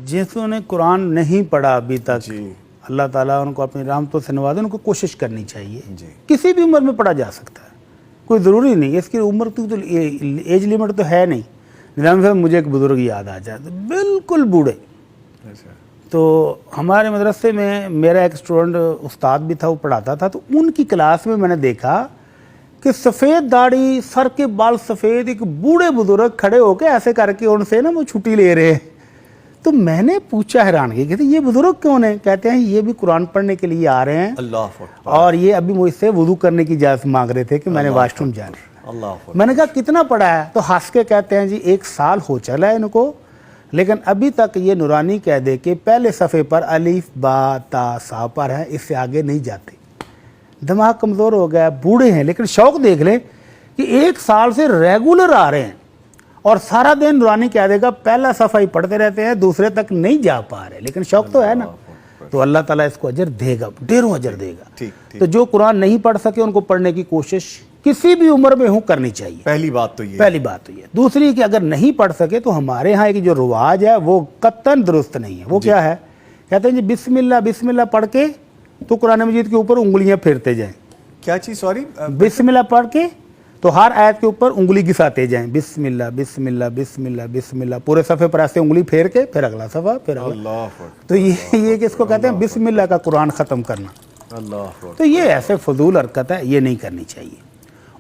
جنہوں نے قرآن نہیں پڑھا ابھی تک، اللہ تعالیٰ ان کو اپنی رحمتوں سے نوازے، ان کو کوشش کرنی چاہیے. کسی بھی عمر میں پڑھا جا سکتا ہے، کوئی ضروری نہیں اس کی عمر تو ایج لمٹ تو ہے نہیں. نظام صاحب مجھے ایک بزرگ یاد آ جاتا، بالکل بوڑھے. تو ہمارے مدرسے میں میرا ایک اسٹوڈنٹ استاد بھی تھا، وہ پڑھاتا تھا. تو ان کی کلاس میں نے دیکھا کہ سفید داڑھی، سر کے بال سفید، ایک بوڑھے بزرگ کھڑے ہو کے ایسے کر کے ان سے نا وہ چھٹی لے رہے ہیں. تو میں نے پوچھا حیرانگی، کہتے یہ بزرگ کون ہیں؟ کہتے ہیں یہ بھی قرآن پڑھنے کے لیے آ رہے ہیں، اور یہ ابھی مجھ سے وضو کرنے کی اجازت مانگ رہے تھے کہ میں نے واش روم جانا. میں نے کہا کتنا پڑھا ہے؟ تو ہنس کے کہتے ہیں جی 1 سال ہو چلا ہے ان کو، لیکن ابھی تک یہ نورانی کہہ دے کہ پہلے صفحے پر الف با تا سا پر ہے، اس سے آگے نہیں جاتے. دماغ کمزور ہو گیا، بوڑھے ہیں، لیکن شوق دیکھ لیں کہ 1 سال سے ریگولر آ رہے ہیں اور سارا دن نورانی کہہ دے گا پہلا صفحہ ہی پڑھتے رہتے ہیں، دوسرے تک نہیں جا پا رہے، لیکن شوق تو ہے نا. تو اللہ تعالیٰ اس کو اجر دے گا، ڈھیروں اجر دے گا. تو جو قرآن نہیں پڑھ سکے ان کو پڑھنے کی کوشش کسی بھی عمر میں کرنی چاہیے. پہلی بات تو یہ. دوسری کہ اگر نہیں پڑھ سکے تو ہمارے ہاں ایک جو رواج ہے وہ قطعاً درست نہیں ہے. وہ کیا ہے؟ کہتے ہیں جی بسم اللہ پڑھ کے تو قرآن مجید کے اوپر انگلیاں پھیرتے جائیں. کیا چیز؟ سوری. بسم اللہ پڑھ کے تو ہر آیت کے اوپر انگلی گھساتے جائیں، بسم اللہ، پورے صفحے پر ایسے انگلی پھیر کے پھر اگلا صفحہ پھر اگلا. تو یہ کس کو کہتے ہیں؟ بسم اللہ کا قرآن ختم کرنا. تو یہ ایسے فضول حرکت ہے، یہ نہیں کرنی چاہیے.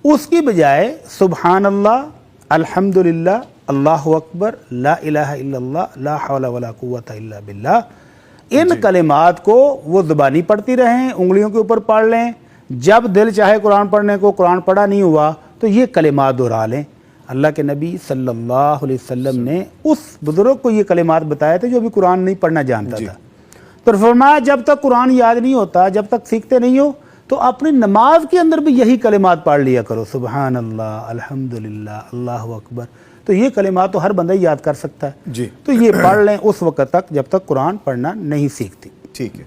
اس کی بجائے سبحان اللہ، الحمدللہ، اللہ اکبر، لا الہ الا اللہ، لا حول ولا قوت الا باللہ، ان کلمات کو وہ زبانی پڑھتی رہیں، انگلیوں کے اوپر پڑھ لیں. جب دل چاہے قرآن پڑھنے کو، قرآن پڑھا نہیں ہوا تو یہ کلمات دہرا لیں. اللہ کے نبی صلی اللہ علیہ وسلم نے اس بزرگ کو یہ کلمات بتائے تھے جو ابھی قرآن نہیں پڑھنا جانتا تھا. تو فرمایا جب تک قرآن یاد نہیں ہوتا، جب تک سیکھتے نہیں ہو، تو اپنی نماز کے اندر بھی یہی کلمات پڑھ لیا کرو، سبحان اللہ، الحمدللہ، اللہ اکبر. تو یہ کلمات تو ہر بندہ یاد کر سکتا ہے. تو یہ پڑھ لیں اس وقت تک جب تک قرآن پڑھنا نہیں سیکھتی. ٹھیک ہے.